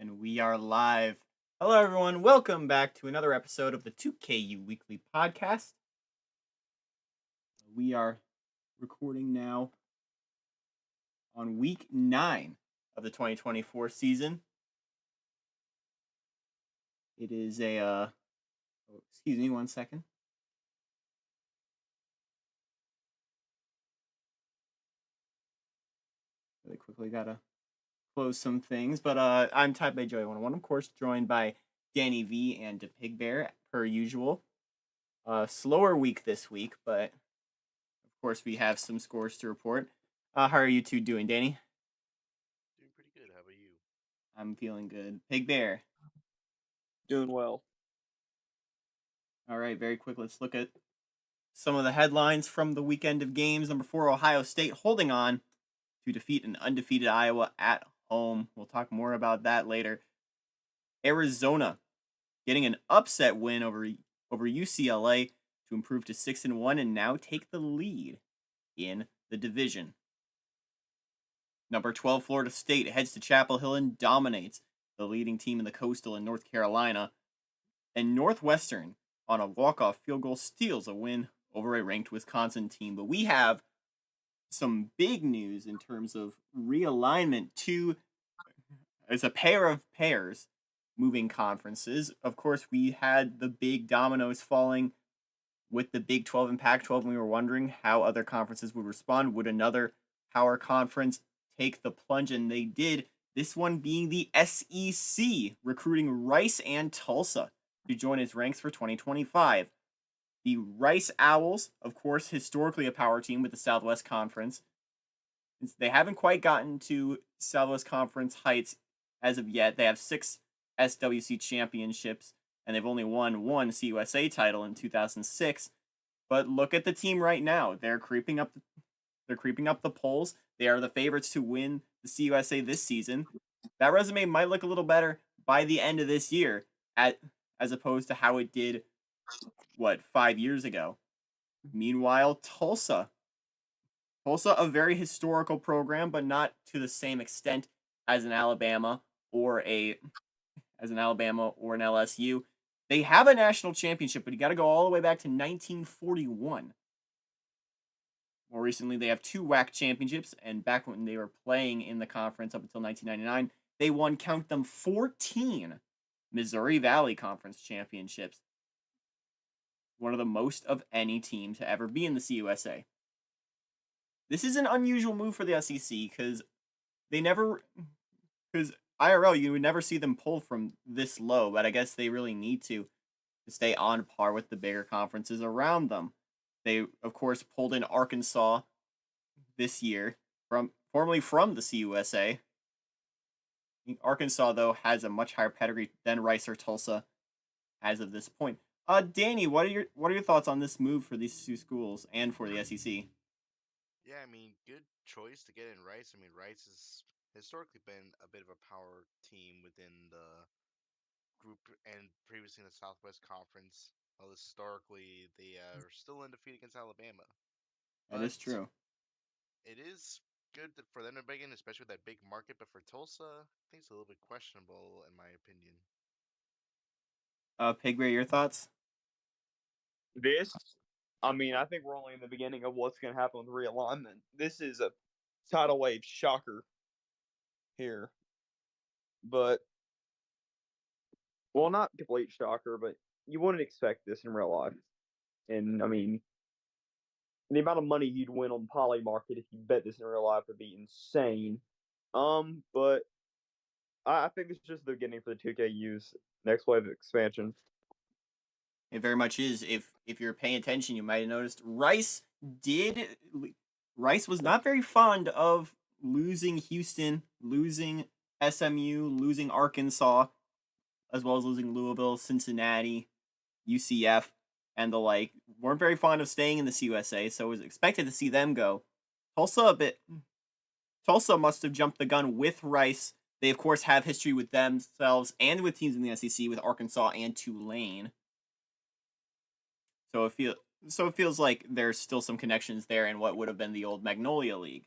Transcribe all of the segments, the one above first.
And we are live. Hello, everyone. Welcome back to another episode of the 2KU Weekly Podcast. We are recording now on week 9 of the 2024 season. It is excuse me one second. Really quickly gotta close some things, but I'm Type by Joy 101, of course, joined by Danny V and Pig Bear per usual. Slower week this week, but of course we have some scores to report. How are you two doing, Danny? Doing pretty good. How about you? I'm feeling good. Pig Bear. Doing well. All right, very quick. Let's look at some of the headlines from the weekend of games. Number 4, Ohio State holding on to defeat an undefeated Iowa at home. We'll talk more about that later. Arizona getting an upset win over UCLA to improve to 6-1 and now take the lead in the division. Number 12, Florida State heads to Chapel Hill and dominates the leading team in the Coastal in North Carolina. And Northwestern, on a walk-off field goal, steals a win over a ranked Wisconsin team. But we have some big news in terms of realignment as a pair of pairs moving conferences. Of course, we had the big dominoes falling with the Big 12 and Pac-12, and we were wondering how other conferences would respond. Would another power conference take the plunge? And they did. This one being the SEC, recruiting Rice and Tulsa to join its ranks for 2025. The Rice Owls, of course, historically a power team with the Southwest Conference. They haven't quite gotten to Southwest Conference heights as of yet. They have 6 SWC championships, and they've only won 1 CUSA title in 2006. But look at the team right now. They're creeping up the polls. They are the favorites to win the CUSA this season. That resume might look a little better by the end of this year as opposed to how it did 5 years ago. Meanwhile, Tulsa, a very historical program, but not to the same extent as an Alabama or an LSU. They have a national championship, but you got to go all the way back to 1941. More recently, they have 2 WAC championships, and back when they were playing in the conference up until 1999, they won, count them, 14 Missouri Valley Conference championships. One of the most of any team to ever be in the CUSA. This is an unusual move for the SEC because IRL, you would never see them pull from this low, but I guess they really need to stay on par with the bigger conferences around them. They, of course, pulled in Arkansas this year, formerly from the CUSA. Arkansas, though, has a much higher pedigree than Rice or Tulsa as of this point. Danny, what are your thoughts on this move for these 2 schools and for the SEC? Yeah, good choice to get in Rice. Rice has historically been a bit of a power team within the group and previously in the Southwest Conference. Well, historically, they are still undefeated against Alabama. That But is true. it is good for them to break in, especially with that big market. But for Tulsa, I think it's a little bit questionable, in my opinion. Pigray, your thoughts? I think we're only in the beginning of what's going to happen with realignment. This is a tidal wave shocker here. But, well, not complete shocker, but you wouldn't expect this in real life. And, the amount of money you'd win on the poly market if you bet this in real life would be insane. But I think this is just the beginning for the 2KU's next wave of expansion. It very much is. If you're paying attention, you might have noticed Rice was not very fond of losing Houston, losing SMU, losing Arkansas, as well as losing Louisville, Cincinnati, UCF, and the like. Weren't very fond of staying in the CUSA, so was expected to see them go. Tulsa must have jumped the gun with Rice. They, of course, have history with themselves and with teams in the SEC with Arkansas and Tulane. So it feels like there's still some connections there in what would have been the old Magnolia League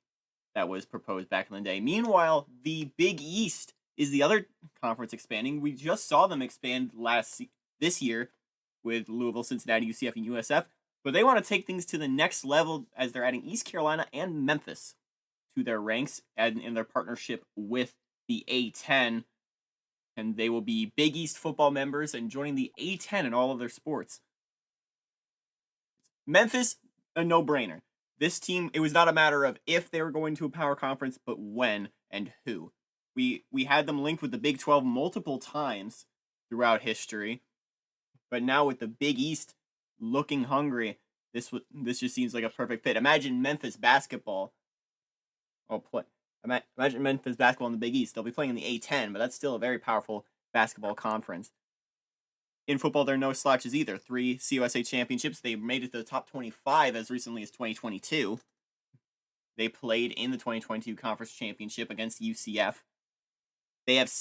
that was proposed back in the day. Meanwhile, the Big East is the other conference expanding. We just saw them expand this year with Louisville, Cincinnati, UCF, and USF, but they want to take things to the next level as they're adding East Carolina and Memphis to their ranks and in their partnership with the A10, and they will be Big East football members and joining the A10 in all of their sports. Memphis, a no-brainer. This team, it was not a matter of if they were going to a power conference, but when and who. We had them linked with the Big 12 multiple times throughout history, but now with the Big East looking hungry, this just seems like a perfect fit. Imagine Memphis basketball. Imagine Memphis basketball in the Big East. They'll be playing in the A10, but that's still a very powerful basketball conference. In football, there are no slouches either. 3 CUSA championships. They made it to the top 25 as recently as 2022. They played in the 2022 conference championship against UCF. They have,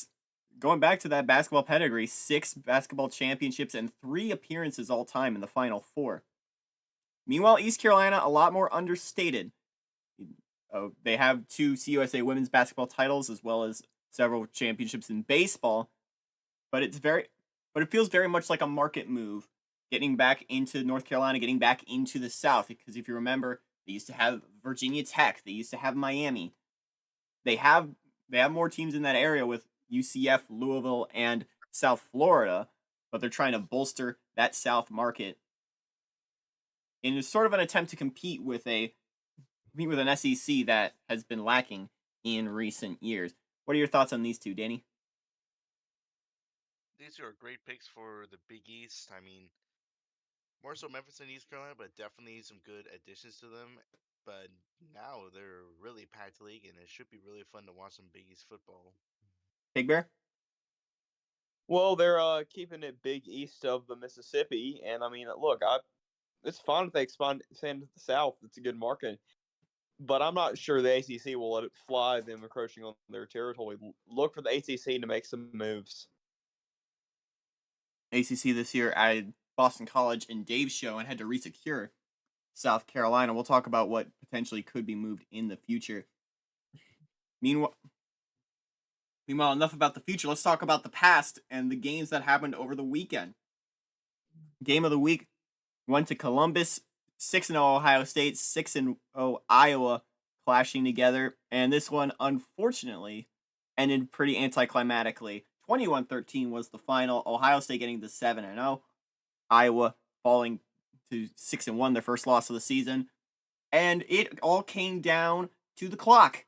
going back to that basketball pedigree, 6 basketball championships and 3 appearances all time in the Final Four. Meanwhile, East Carolina, a lot more understated. They have 2 CUSA women's basketball titles as well as several championships in baseball, but it feels very much like a market move, getting back into North Carolina, getting back into the South. Because if you remember, they used to have Virginia Tech, they used to have Miami. They have more teams in that area with UCF, Louisville, and South Florida, but they're trying to bolster that South market in sort of an attempt to compete with an SEC that has been lacking in recent years. What are your thoughts on these two, Danny? These are great picks for the Big East. I mean, more so Memphis and East Carolina, but definitely some good additions to them. But now they're really packed league, and it should be really fun to watch some Big East football. Big Bear? Well, they're keeping it big east of the Mississippi, and I mean, look, it's fine if they expand to the South. It's a good market, but I'm not sure the ACC will let it fly them encroaching on their territory. Look for the ACC to make some moves. ACC this year added Boston College and Dave's show and had to resecure South Carolina. We'll talk about what potentially could be moved in the future. Meanwhile, enough about the future. Let's talk about the past and the games that happened over the weekend. Game of the week went to Columbus, 6-0 Ohio State, 6-0 Iowa clashing together. And this one, unfortunately, ended pretty anticlimactically. 21-13 was the final. Ohio State getting the 7-0. Iowa falling to 6-1, their first loss of the season. And it all came down to the clock.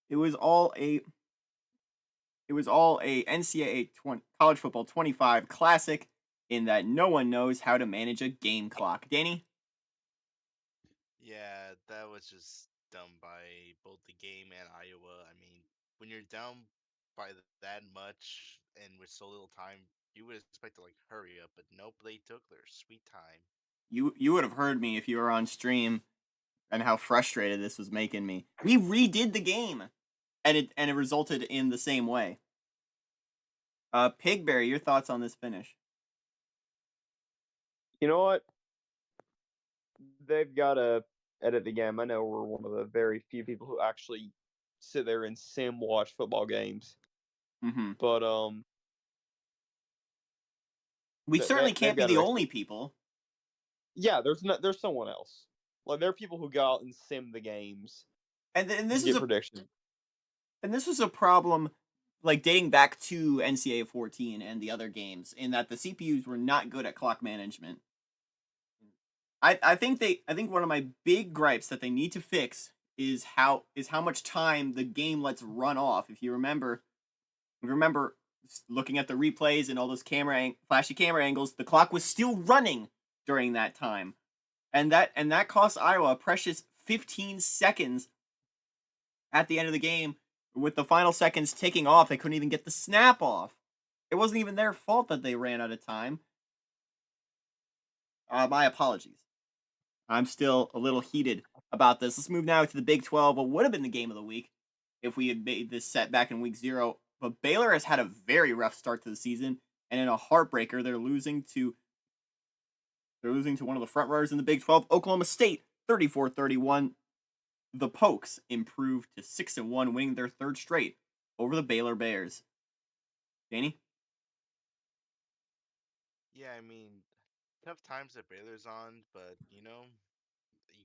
It was all a NCAA college football 25 classic in that no one knows how to manage a game clock. Danny? Yeah, that was just dumb by both the game and Iowa. I mean, when you're down by that much and with so little time, you would expect to like hurry up, but nope, they took their sweet time. You would have heard me if you were on stream and how frustrated this was making me. We redid the game, and it resulted in the same way. Pigberry, your thoughts on this finish? You know what? They've got to edit the game. I know we're one of the very few people who actually sit there and sim watch football games. Mm-hmm. But we certainly can't be the only extra... people. Yeah, there's someone else. Like there are people who go out and sim the games And this is predictions. And this was a problem like dating back to NCAA 14 and the other games in that the CPUs were not good at clock management. I think one of my big gripes that they need to fix is how much time the game lets run off. If you remember looking at the replays and all those flashy camera angles, the clock was still running during that time. And that cost Iowa a precious 15 seconds at the end of the game. With the final seconds ticking off, they couldn't even get the snap off. It wasn't even their fault that they ran out of time. My apologies. I'm still a little heated about this. Let's move now to the Big 12. What would have been the game of the week if we had made this set back in week 0. But Baylor has had a very rough start to the season, and in a heartbreaker, they're losing to one of the front runners in the Big 12, Oklahoma State, 34-31. The Pokes improved to 6-1, winning their third straight over the Baylor Bears. Danny? Yeah, I mean, tough times that Baylor's on, but you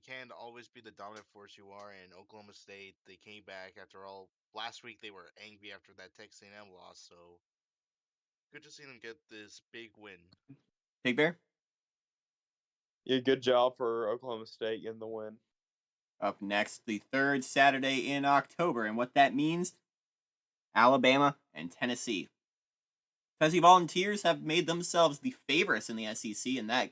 can't always be the dominant force you are. And Oklahoma State, they came back after all. Last week they were angry after that Texas A&M loss, so good to see them get this big win. Big Bear? Yeah, good job for Oklahoma State getting the win. Up next, the third Saturday in October. And what that means, Alabama and Tennessee. Tennessee Volunteers have made themselves the favorites in the SEC, and that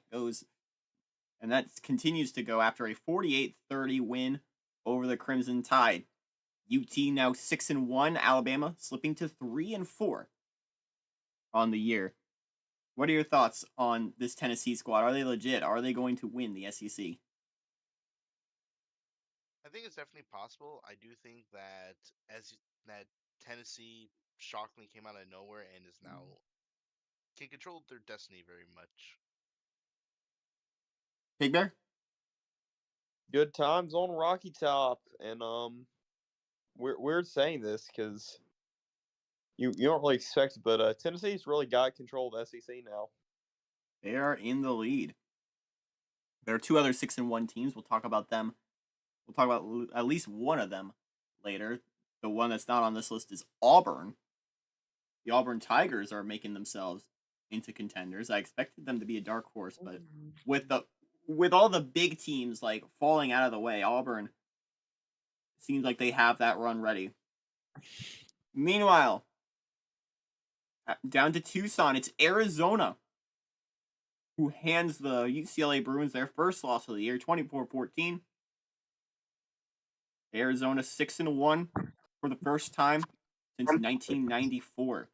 continues to go after a 48-30 win over the Crimson Tide. UT now 6-1, Alabama slipping to 3-4 on the year. What are your thoughts on this Tennessee squad? Are they legit? Are they going to win the SEC? I think it's definitely possible. I do think that that Tennessee shockingly came out of nowhere and is now can control their destiny very much. Big Bear? Good times on Rocky Top, and we're saying this because you don't really expect it, but Tennessee's really got control of the SEC now. They are in the lead. There are two other 6-1 teams. We'll talk about them. We'll talk about at least one of them later. The one that's not on this list is Auburn. The Auburn Tigers are making themselves into contenders. I expected them to be a dark horse, but with all the big teams like falling out of the way, Auburn seems like they have that run ready. Meanwhile, down to Tucson, it's Arizona who hands the UCLA Bruins their first loss of the year, 24-14. Arizona 6-1 for the first time since 1994.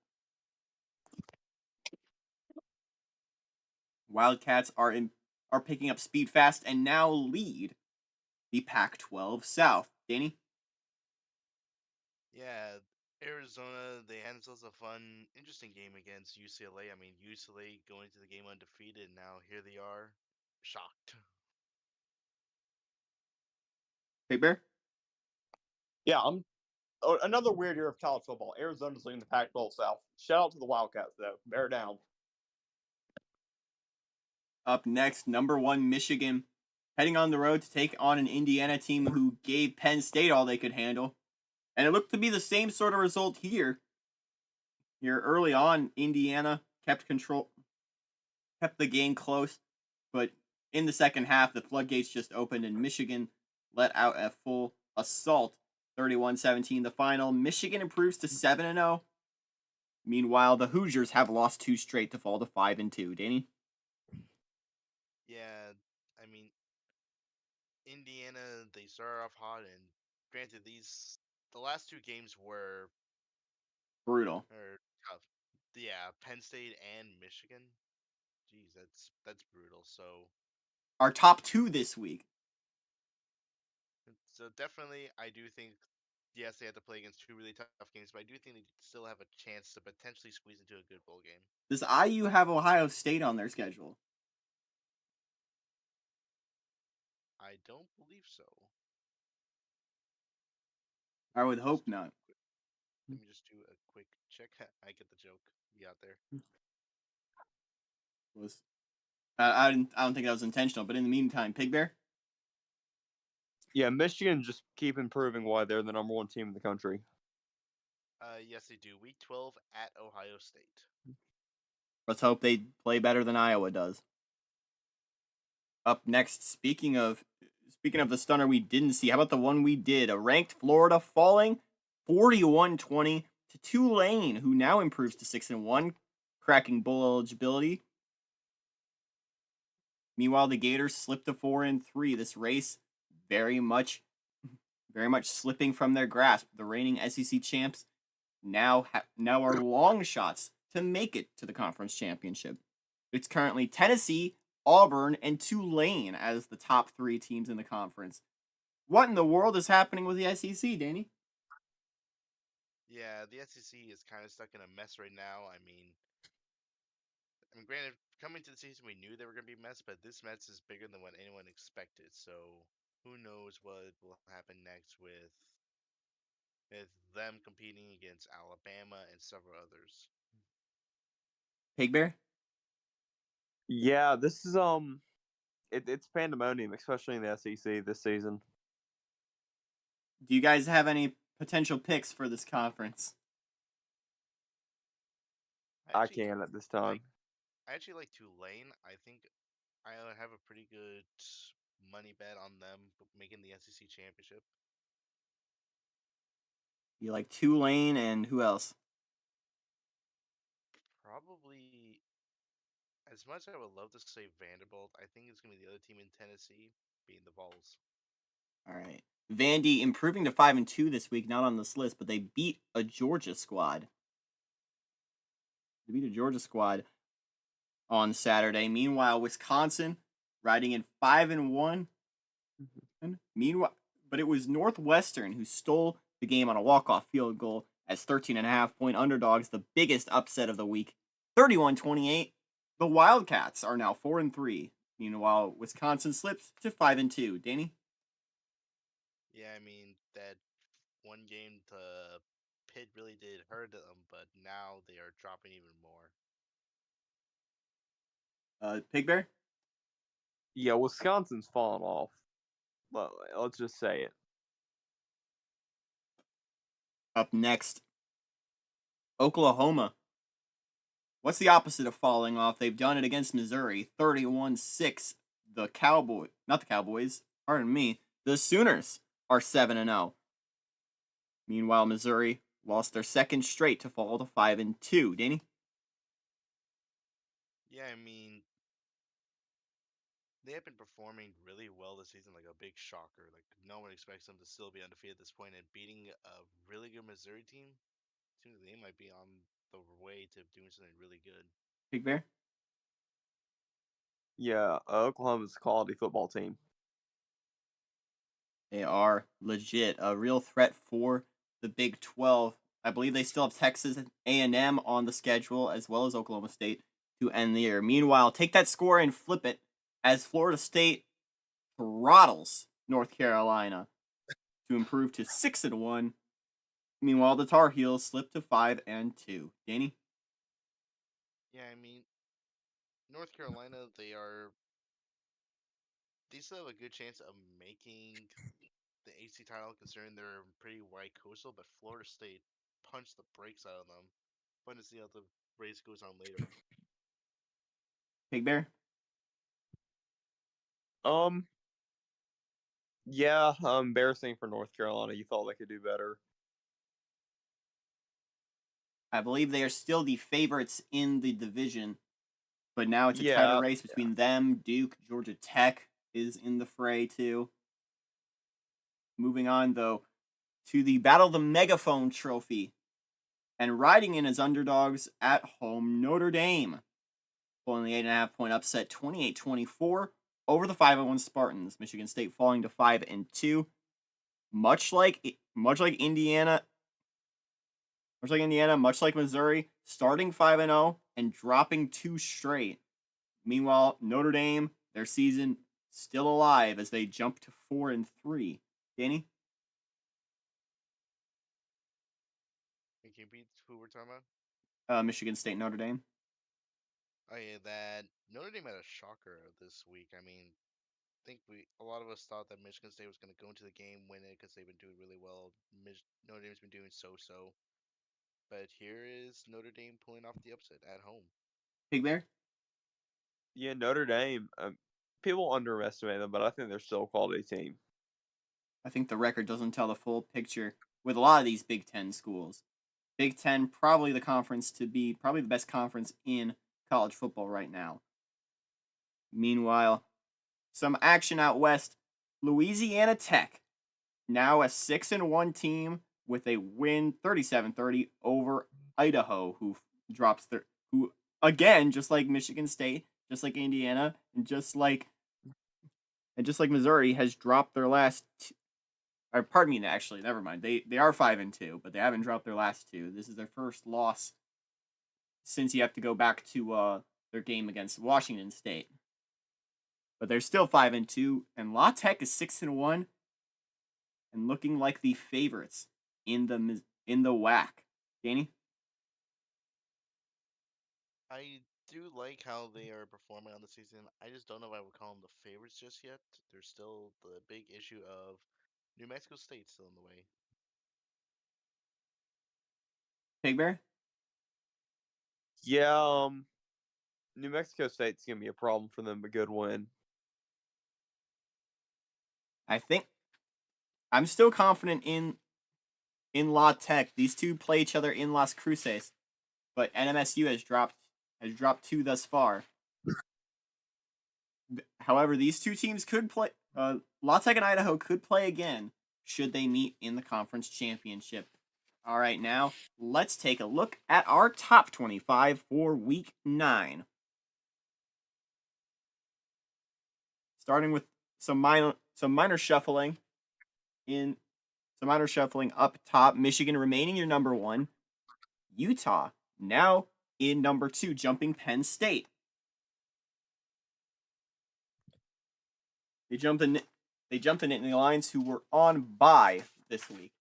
Wildcats are picking up speed fast and now lead the Pac-12 South. Danny? Yeah, Arizona, they had themselves a fun, interesting game against UCLA. I mean, UCLA going into the game undefeated, and now here they are, shocked. Big Bear? Yeah, another weird year of college football. Arizona's leading the Pac-12 South. Shout out to the Wildcats though. Bear down. Up next, number 1 Michigan, heading on the road to take on an Indiana team who gave Penn State all they could handle. And it looked to be the same sort of result here. Here early on, Indiana kept the game close, but in the second half, the floodgates just opened and Michigan let out a full assault. 31-17 the final. Michigan improves to 7-0. Meanwhile, the Hoosiers have lost 2 straight to fall to 5-2. Danny? Yeah, I mean, Indiana, they started off hot, and granted, the last two games Brutal. were tough. Yeah, Penn State and Michigan. Jeez, that's brutal. Our top 2 this week. So definitely, I do think yes, they have to play against two really tough games, but I do think they still have a chance to potentially squeeze into a good bowl game. Does IU have Ohio State on their schedule? I don't believe so. I would Let me hope just do not. let me just do a quick check. I get the joke. You out there? Was I don't think that was intentional, but in the meantime, Pig Bear? Yeah, Michigan just keep improving why they're the number one team in the country. Yes, they do. Week 12 at Ohio State. Let's hope they play better than Iowa does. Up next, speaking of the stunner we didn't see, how about the one we did? A ranked Florida falling 41-20 to Tulane, who now improves to 6-1, cracking bowl eligibility. Meanwhile, the Gators slipped to 4-3. This race very much slipping from their grasp. The reigning SEC champs now are long shots to make it to the conference championship. It's currently Tennessee, Auburn, and Tulane as the top 3 teams in the conference. What in the world is happening with the SEC, Danny? Yeah, the SEC is kind of stuck in a mess right now. Granted, coming to the season, we knew they were going to be a mess, but this mess is bigger than what anyone expected. So who knows what will happen next with them competing against Alabama and several others. Pig Bear? Yeah, this is it's pandemonium, especially in the SEC this season. Do you guys have any potential picks for this conference? I I actually can at this like time. I actually like Tulane. I think I have a pretty good money bet on them making the SEC championship. You like Tulane and who else? Probably, as much as I would love to say Vanderbilt, I think it's gonna be the other team in Tennessee, being the Vols. All right. Vandy improving to 5-2 this week, not on this list, but they beat a Georgia squad. They beat a Georgia squad on Saturday. Meanwhile, Wisconsin riding in 5-1. Meanwhile, but it was Northwestern who stole the game on a walk-off field goal as 13.5-point underdogs, the biggest upset of the week. 31-28. The Wildcats are now 4-3. Meanwhile, Wisconsin slips to 5-2. Danny? Yeah, I mean that one game to Pitt really did hurt them, but now they are dropping even more. Pig Bear? Yeah, Wisconsin's fallen off. Well, let's just say it. Up next, Oklahoma. What's the opposite of falling off? They've done it against Missouri, 31-6. Not the Cowboys, pardon me, the Sooners are 7-0. Meanwhile, Missouri lost their second straight to fall to 5-2. Danny? Yeah, I mean they have been performing really well this season, like a big shocker. Like no one expects them to still be undefeated at this point, and beating a really good Missouri team, seems like they might be on the way to doing something really good. Big Bear? Yeah, Oklahoma's a quality football team. They are legit a real threat for the Big 12. I believe they still have Texas A&M on the schedule as well as Oklahoma State to end the year. Meanwhile, take that score and flip it as Florida State throttles North Carolina to improve to 6-1. Meanwhile, the Tar Heels slip to 5-2. Danny? Yeah, I mean North Carolina, they still have a good chance of making the AC title, considering they're pretty white coastal. But Florida State punched the brakes out of them. Fun to see how the race goes on later. Big Bear? Um, yeah, embarrassing for North Carolina. You thought they could do better. I believe they are still the favorites in the division, but now it's a tighter Yeah, race yeah. between them. Duke, Georgia Tech is in the fray too. Moving on, though, to the Battle of the Megaphone Trophy. And riding in as underdogs at home, Notre Dame. Pulling the 8.5-point upset 28-24 over the 5-1 Spartans. Michigan State falling to 5-2. Much like Missouri, starting 5-0 and dropping 2 straight. Meanwhile, Notre Dame, their season still alive as they jump to 4-3. Danny? Can you beat who we're talking about? Michigan State, Notre Dame. Oh yeah, that Notre Dame had a shocker this week. I mean, I think a lot of us thought that Michigan State was going to go into the game win it because they've been doing really well. Notre Dame's been doing so, but here is Notre Dame pulling off the upset at home. Pig Bear? Yeah, Notre Dame. People underestimate them, but I think they're still a quality team. I think the record doesn't tell the full picture with a lot of these Big Ten schools. Big Ten, probably the conference to be, probably the best conference in college football right now. Meanwhile, some action out west. Louisiana Tech, now a 6-1 team with a win 37-30 over Idaho, who again, just like Michigan State, just like Indiana, and just like Missouri, has dropped their last or pardon me, actually, never mind. They are 5-2, but they haven't dropped their last two. This is their first loss since you have to go back to their game against Washington State. But they're still 5-2, and La Tech is 6-1 and looking like the favorites in the WAC. Danny? I do like how they are performing on the season. I just don't know if I would call them the favorites just yet. There's still the big issue of New Mexico State still in the way. Pig Bear? Yeah, New Mexico State's gonna be a problem for them, but good win. I think I'm still confident in VaTech. These two play each other in Las Cruces, but NMSU has dropped 2 thus far. However, these two teams could play. VaTech and Idaho could play again should they meet in the conference championship. All right, now let's take a look at our top 25 for Week 9. Starting with some minor shuffling up top. Michigan remaining your number 1. Utah now in number 2, jumping Penn State. They jumped the Nittany Lions, who were on bye this week.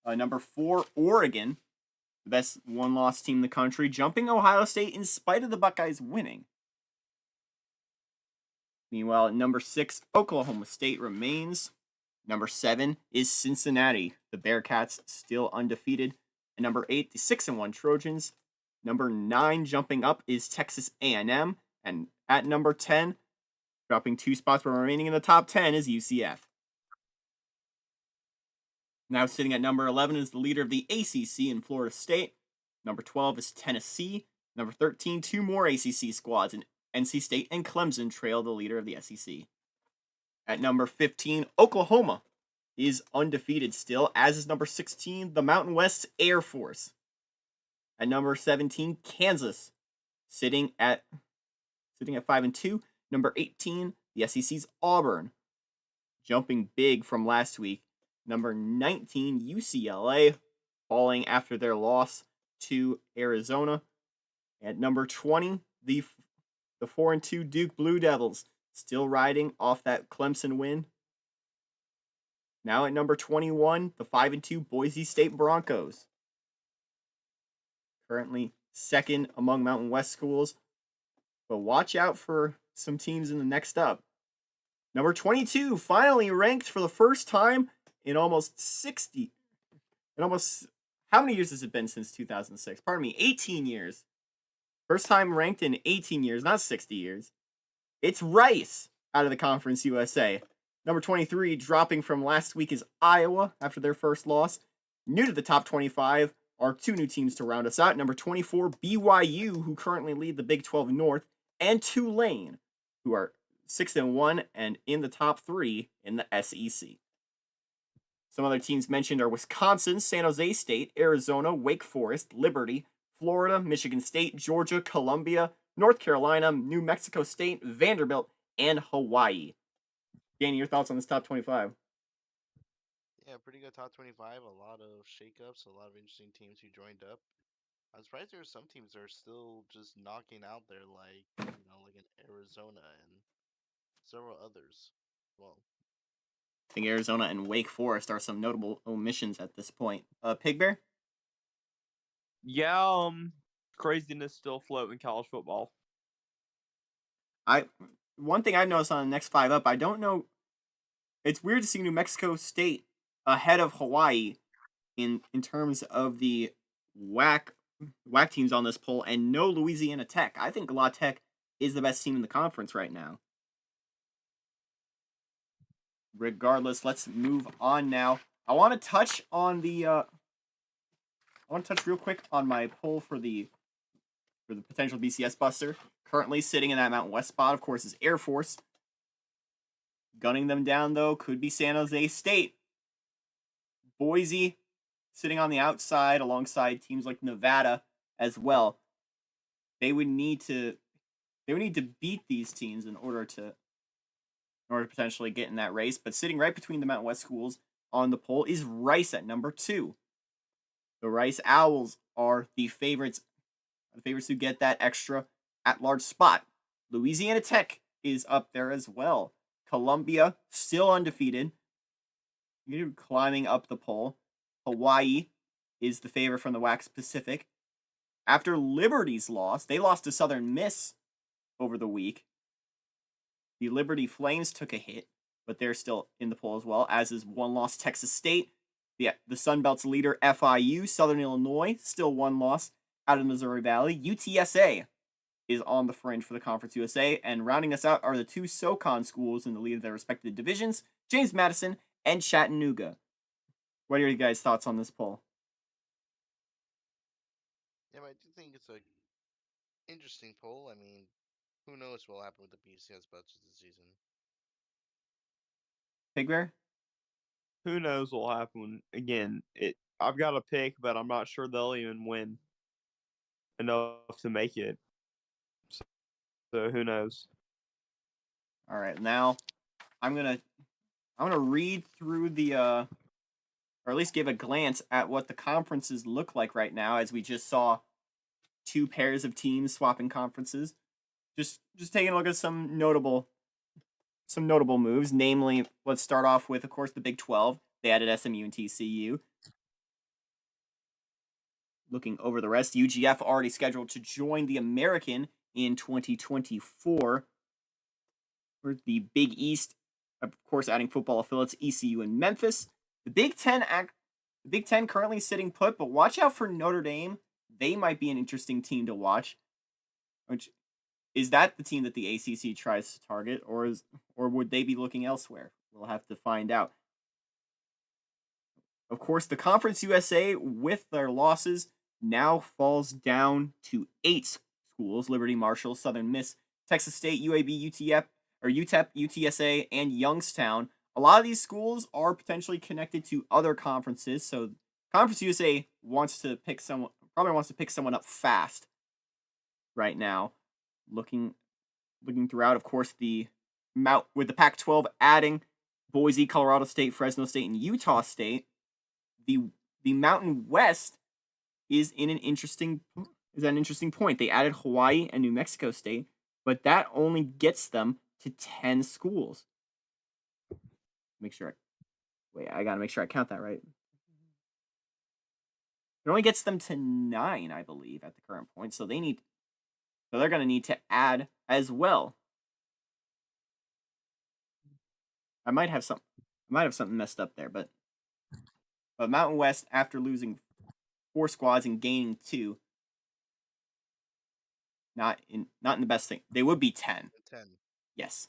Number 4, Oregon, the best one-loss team in the country, jumping Ohio State in spite of the Buckeyes winning. Meanwhile, at number 6, Oklahoma State remains. Number 7 is Cincinnati. The Bearcats still undefeated. And number 8, the 6-1 Trojans. Number 9 jumping up is Texas A&M. And at number 10, dropping 2 spots but remaining in the top 10 is UCF. Now sitting at number 11 is the leader of the ACC in Florida State. Number 12 is Tennessee. Number 13, 2 more ACC squads in NC State and Clemson trail the leader of the SEC. At number 15, Oklahoma is undefeated still, as is number 16, the Mountain West Air Force. At number 17, Kansas, sitting at 5-2. Number 18, the SEC's Auburn, jumping big from last week. Number 19, UCLA, falling after their loss to Arizona. At number 20, the 4-2 Duke Blue Devils, still riding off that Clemson win. Now at number 21, the 5-2 Boise State Broncos, currently second among Mountain West schools. But watch out for some teams in the next up. Number 22, finally ranked for the first time in almost 60. How many years has it been since 2006? Pardon me, 18 years. First time ranked in 18 years, not 60 years. It's Rice out of the Conference USA. Number 23, dropping from last week, is Iowa after their first loss. New to the top 25 are 2 new teams to round us out. Number 24, BYU, who currently lead the Big 12 North, and Tulane, who are 6-1 and in the top 3 in the SEC. Some other teams mentioned are Wisconsin, San Jose State, Arizona, Wake Forest, Liberty, Florida, Michigan State, Georgia, Columbia, North Carolina, New Mexico State, Vanderbilt, and Hawaii. Danny, your thoughts on this top 25? Yeah, pretty good top 25. A lot of shakeups, a lot of interesting teams who joined up. I'm surprised there are some teams that are still just knocking out there, like like in Arizona and several others. Well, I think Arizona and Wake Forest are some notable omissions at this point. Pig Bear? Yeah, craziness still floating in college football. One thing I've noticed on the next 5 up, I don't know. It's weird to see New Mexico State ahead of Hawaii in terms of the WAC teams on this poll, and no Louisiana Tech. I think La Tech is the best team in the conference right now. Regardless, let's move on now. I want to touch real quick on my poll for the potential BCS buster. Currently sitting in that Mountain West spot, of course, is Air Force. Gunning them down, though, could be San Jose State. Boise sitting on the outside alongside teams like Nevada as well. They would need to beat these teams in order to potentially get in that race. But sitting right between the Mountain West schools on the poll is Rice at number 2. The Rice Owls are the favorites to get that extra at-large spot. Louisiana Tech is up there as well. Columbia, still undefeated, climbing up the poll. Hawaii is the favorite from the WAC Pacific. After Liberty's loss, they lost to Southern Miss over the week. The Liberty Flames took a hit, but they're still in the poll as well, as is one loss Texas State. The Sun Belt's leader, FIU, Southern Illinois, still one loss out of Missouri Valley. UTSA is on the fringe for the Conference USA, and rounding us out are the two SoCon schools in the lead of their respective divisions, James Madison and Chattanooga. What are your guys' thoughts on this poll? Yeah, I do think it's a interesting poll. I mean, who knows what will happen with the BCS budget this season? Pig Bear? Who knows what'll happen again? I've got a pick, but I'm not sure they'll even win enough to make it. So who knows? All right, now I'm gonna read through the or at least give a glance at what the conferences look like right now, as we just saw two pairs of teams swapping conferences. Just taking a look at some notable moves. Namely, let's start off with, of course, the Big 12. They added SMU and TCU. Looking over the rest, UGF already scheduled to join the American in 2024. For the Big East, of course, adding football affiliates ECU and Memphis. The Big Ten currently sitting put, but watch out for Notre Dame. They might be an interesting team to watch. Which is that the team that the ACC tries to target, or would they be looking elsewhere? We'll have to find out. Of course, the Conference USA, with their losses, now falls down to 8 schools: Liberty, Marshall, Southern Miss, Texas State, UAB, UTEP, UTSA, and Youngstown. A lot of these schools are potentially connected to other conferences, so Conference USA probably wants to pick someone up fast right now. Looking throughout, of course, with the Pac-12 adding Boise, Colorado State, Fresno State, and Utah State, the Mountain West is an interesting point. They added Hawaii and New Mexico State, but that only gets them to 10 schools. I gotta make sure I count that right. It only gets them to 9, I believe, at the current point. So they're gonna need to add as well. I might have something messed up there, but Mountain West, after losing 4 squads and gaining 2, not in the best thing. They would be 10. 10. Yes.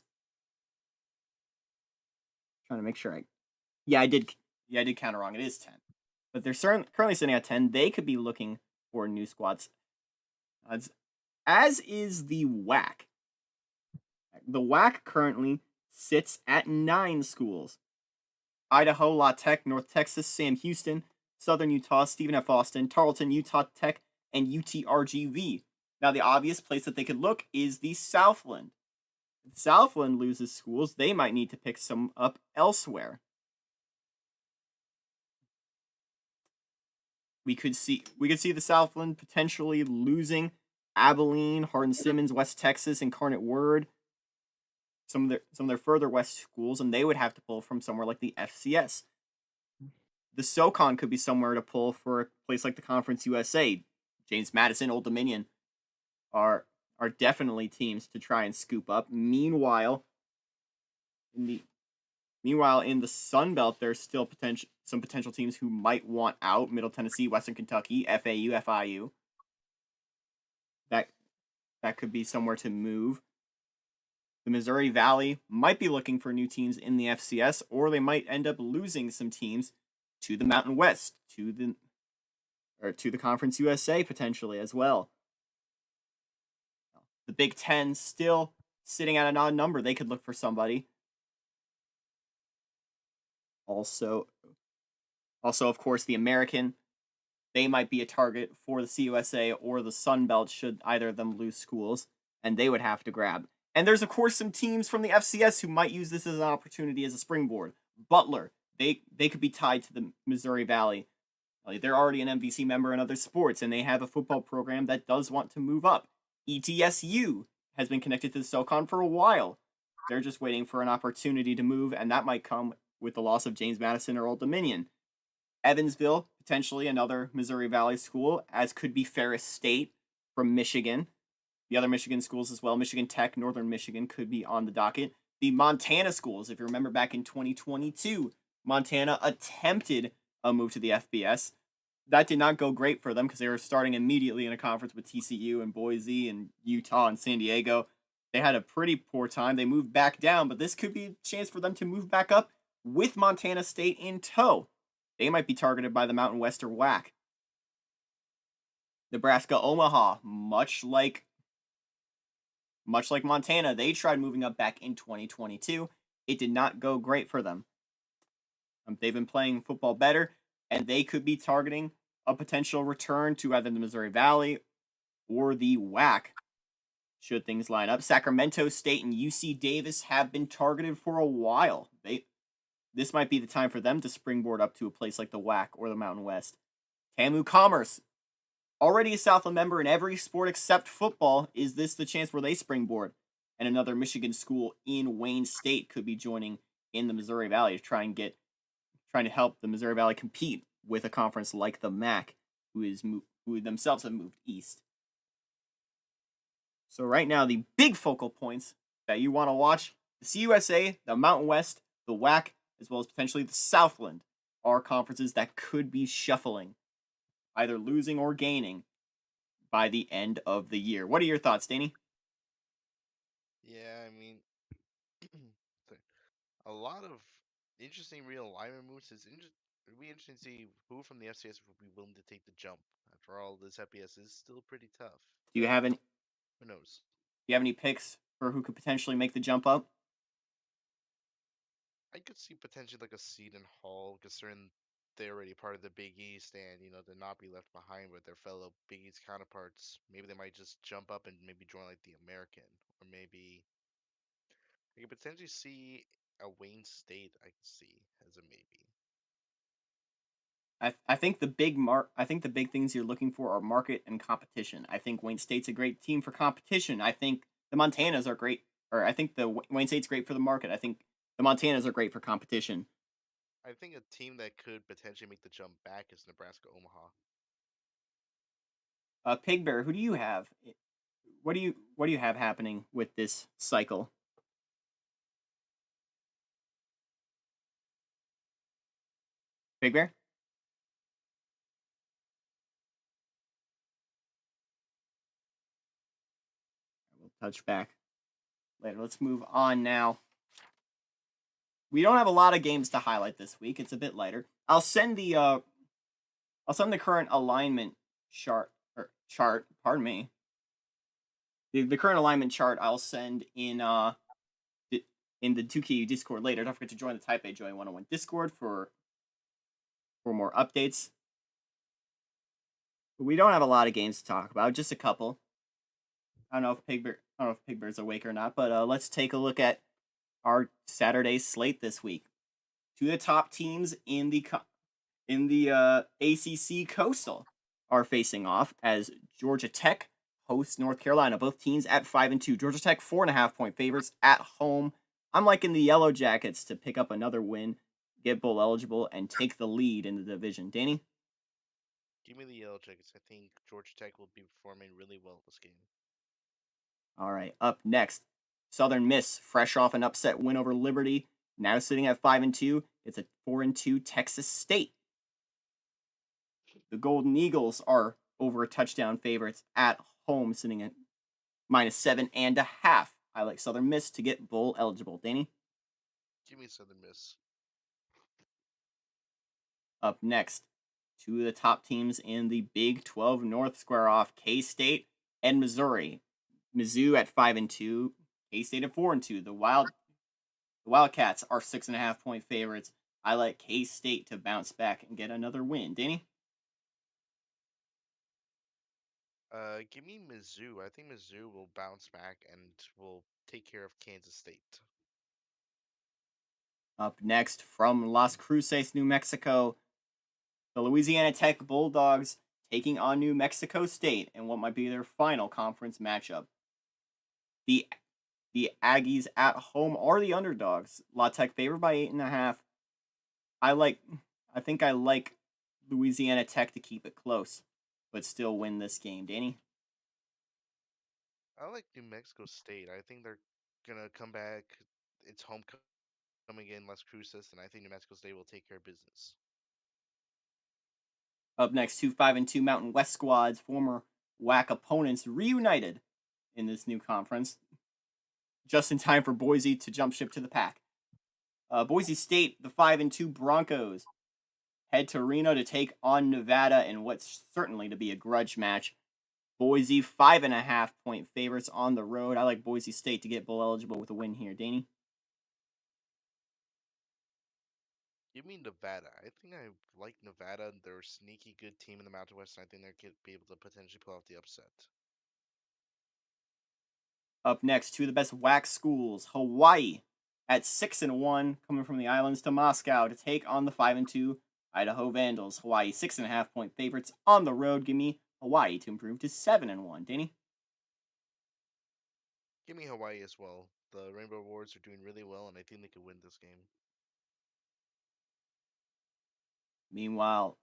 Trying to make sure I did count it wrong. It is 10. But they're currently sitting at 10. They could be looking for new squads. As is the WAC. The WAC currently sits at 9 schools: Idaho, La Tech, North Texas, Sam Houston, Southern Utah, Stephen F. Austin, Tarleton, Utah Tech, and UTRGV. Now, the obvious place that they could look is the Southland. If Southland loses schools, they might need to pick some up elsewhere. We could see the Southland potentially losing Abilene, Hardin-Simmons, West Texas, Incarnate Word, some of their further west schools, and they would have to pull from somewhere like the FCS. The SoCon could be somewhere to pull for a place like the Conference USA. James Madison, Old Dominion are definitely teams to try and scoop up. Meanwhile, in the Sun Belt, there's still some potential teams who might want out: Middle Tennessee, Western Kentucky, FAU, FIU. That could be somewhere to move. The Missouri Valley might be looking for new teams in the FCS, or they might end up losing some teams to the Mountain West, to the Conference USA potentially as well. The Big Ten still sitting at an odd number. They could look for somebody. Also, of course, the American. They might be a target for the CUSA or the Sun Belt should either of them lose schools, and they would have to grab. And there's, of course, some teams from the FCS who might use this as an opportunity as a springboard. Butler, they could be tied to the Missouri Valley. They're already an MVC member in other sports, and they have a football program that does want to move up. ETSU has been connected to the SoCon for a while. They're just waiting for an opportunity to move, and that might come with the loss of James Madison or Old Dominion. Evansville, potentially another Missouri Valley school, as could be Ferris State from Michigan. The other Michigan schools as well, Michigan Tech, Northern Michigan, could be on the docket. The Montana schools, if you remember back in 2022, Montana attempted a move to the FBS. That did not go great for them because they were starting immediately in a conference with TCU and Boise and Utah and San Diego. They had a pretty poor time. They moved back down, but this could be a chance for them to move back up with Montana State in tow. They might be targeted by the Mountain West or WAC. Nebraska Omaha, much like Montana, they tried moving up back in 2022. It did not go great for them. They've been playing football better, and they could be targeting a potential return to either the Missouri Valley or the WAC, should things line up. Sacramento State and UC Davis have been targeted for a while. This might be the time for them to springboard up to a place like the WAC or the Mountain West. TAMU Commerce, already a Southland member in every sport except football, is this the chance where they springboard? And another Michigan school in Wayne State could be joining in the Missouri Valley to trying to help the Missouri Valley compete with a conference like the MAC, who themselves have moved east. So right now, the big focal points that you want to watch, the CUSA, the Mountain West, the WAC, as well as potentially the Southland, are conferences that could be shuffling, either losing or gaining by the end of the year. What are your thoughts, Danny? Yeah, I mean, a lot of interesting realignment moves. It'd be interesting to see who from the FCS would be willing to take the jump. After all, this FBS is still pretty tough. Do you have any? Who knows? Do you have any picks for who could potentially make the jump up? I could see potentially like a Seton Hall, considering they're already part of the Big East, and to not be left behind with their fellow Big East counterparts. Maybe they might just jump up and maybe join like the American, or maybe I could potentially see a Wayne State. I could see as a maybe. I think the big things you're looking for are market and competition. I think Wayne State's a great team for competition. I think the Montanas are great, or I think the Wayne State's great for the market. I think the Montanas are great for competition. I think a team that could potentially make the jump back is Nebraska Omaha. Pig Bear, who do you have? What do you have happening with this cycle? Big Bear? We'll touch back later. Let's move on now. We don't have a lot of games to highlight this week. It's a bit lighter. I'll send the current alignment chart. Pardon me. The current alignment chart I'll send in the 2K Discord later. Don't forget to join the Type A Joy 101 Discord for more updates. But we don't have a lot of games to talk about, just a couple. I don't know if Pig Bear's awake or not, but let's take a look at our Saturday slate this week. Two of the top teams in the ACC Coastal are facing off as Georgia Tech hosts North Carolina. Both teams at 5-2. Georgia Tech 4.5-point favorites at home. I'm liking the Yellow Jackets to pick up another win, get bowl eligible, and take the lead in the division. Danny? Give me the Yellow Jackets. I think Georgia Tech will be performing really well this game. All right, up next, Southern Miss, fresh off an upset win over Liberty, now sitting at 5-2. It's a 4-2 Texas State. The Golden Eagles are over a touchdown favorites at home, sitting at -7.5. I like Southern Miss to get bowl eligible. Danny? Give me Southern Miss. Up next, two of the top teams in the Big 12 North square off, K-State and Missouri. Mizzou at 5-2, K-State at 4-2. The Wildcats are 6.5-point favorites. I like K-State to bounce back and get another win. Danny? Give me Mizzou. I think Mizzou will bounce back and will take care of Kansas State. Up next, from Las Cruces, New Mexico, the Louisiana Tech Bulldogs taking on New Mexico State in what might be their final conference matchup. The Aggies at home are the underdogs. La Tech favored by 8.5. I think I like Louisiana Tech to keep it close, but still win this game. Danny? I like New Mexico State. I think they're gonna come back. It's homecoming in Las Cruces, and I think New Mexico State will take care of business. Up next, 2-5-2 Mountain West squads, former WAC opponents reunited in this new conference, just in time for Boise to jump ship to the pack. Boise State, the 5-2 Broncos, head to Reno to take on Nevada in what's certainly to be a grudge match. Boise, 5.5-point favorites on the road. I like Boise State to get bowl eligible with a win here. Danny? You mean Nevada? I think I like Nevada. They're a sneaky good team in the Mountain West, and I think they're going to be able to potentially pull off the upset. Up next, two of the best WAC schools, Hawaii at 6-1, coming from the islands to Moscow to take on the 5-2 Idaho Vandals. Hawaii 6.5-point favorites on the road. Give me Hawaii to improve to 7-1. Danny? Give me Hawaii as well. The Rainbow Warriors are doing really well, and I think they could win this game. Meanwhile,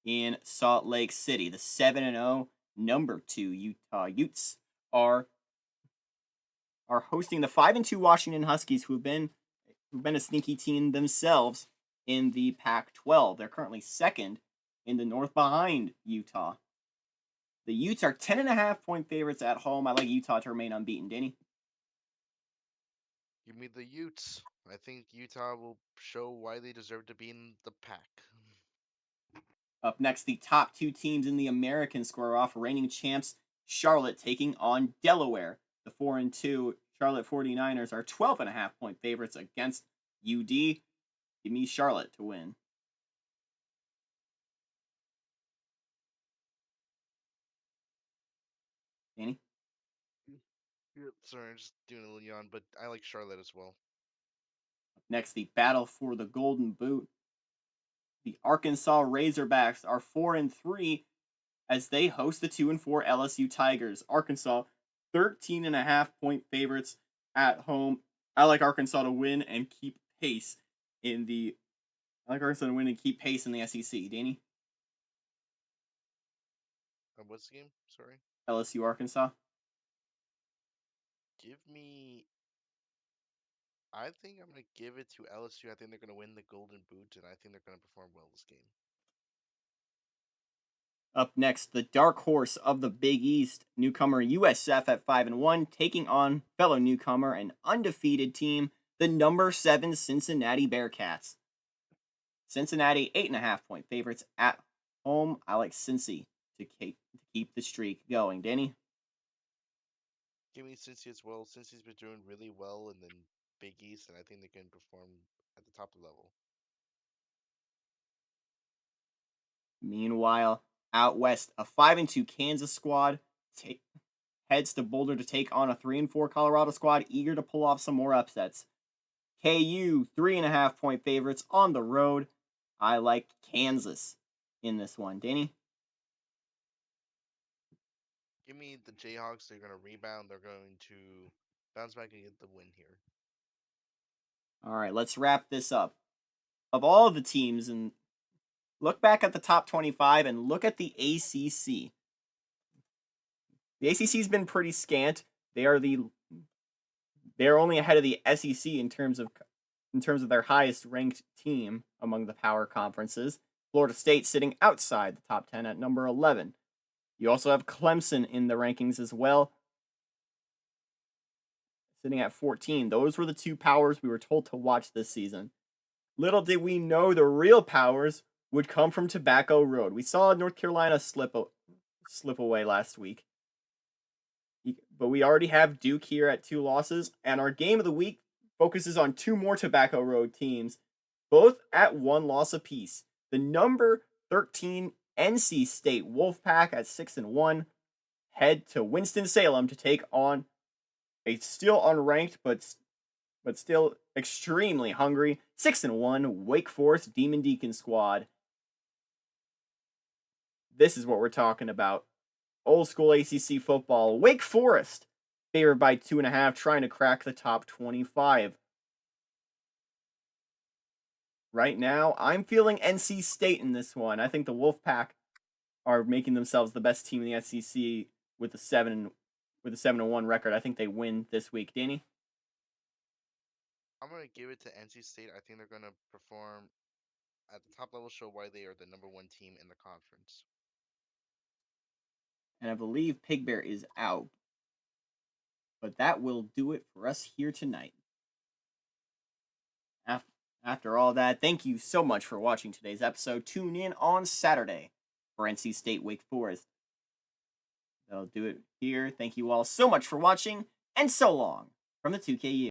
in Salt Lake City, the 7-0 number 2 Utah Utes are hosting the 5-2 Washington Huskies, who've been a sneaky team themselves in the Pac-12. They're currently second in the North behind Utah. The Utes are 10.5-point favorites at home. I like Utah to remain unbeaten. Danny? Give me the Utes. I think Utah will show why they deserve to be in the pack. Up next, the top two teams in the American square off, reigning champs Charlotte taking on Delaware. The 4-2 Charlotte 49ers are 12.5-point favorites against UD. Give me Charlotte to win. Danny? Sorry, I'm just doing a little yawn, but I like Charlotte as well. Up next, the battle for the Golden Boot. The Arkansas Razorbacks are 4-3 as they host the 2-4 LSU Tigers. Arkansas, 13.5-point favorites at home. I like Arkansas to win and keep pace in the. SEC. Danny? What's the game? Sorry. LSU Arkansas. Give me. I think I'm going to give it to LSU. I think they're going to win the Golden Boot, and I think they're going to perform well this game. Up next, the dark horse of the Big East, newcomer USF at 5-1, taking on fellow newcomer and undefeated team, the number 7 Cincinnati Bearcats. Cincinnati 8.5-point favorites at home. I like Cincy to keep the streak going. Danny? Give me Cincy as well. Cincy's been doing really well in the Big East, and I think they can perform at the top of the level. Meanwhile, out west, a 5-2 Kansas squad heads to Boulder to take on a 3-4 Colorado squad, eager to pull off some more upsets. KU 3.5-point favorites on the road. I like Kansas in this one. Danny? Give me the Jayhawks. They're going to rebound. They're going to bounce back and get the win here. All right, let's wrap this up. Of all of the teams, and look back at the top 25 and look at the ACC. The ACC's been pretty scant. They're only ahead of the SEC in terms of their highest ranked team among the power conferences. Florida State sitting outside the top 10 at number 11. You also have Clemson in the rankings as well, sitting at 14. Those were the two powers we were told to watch this season. Little did we know the real powers would come from Tobacco Road. We saw North Carolina slip away last week. But we already have Duke here at 2 losses, and our game of the week focuses on 2 more Tobacco Road teams, both at 1 loss apiece. The number 13 NC State Wolfpack at 6-1 head to Winston-Salem to take on a still unranked but still extremely hungry 6-1 Wake Forest Demon Deacon squad. This is what we're talking about. Old school ACC football. Wake Forest favored by 2.5, trying to crack the top 25. right now, I'm feeling NC State in this one. I think the Wolfpack are making themselves the best team in the SEC with a 7-1 record. I think they win this week. Danny? I'm gonna give it to NC State. I think they're gonna perform at the top level, show why they are the #1 team in the conference. And I believe Pig Bear is out. But that will do it for us here tonight. After all that, thank you so much for watching today's episode. Tune in on Saturday for NC State Wake Forest. That'll do it here. Thank you all so much for watching, and so long from the 2KU.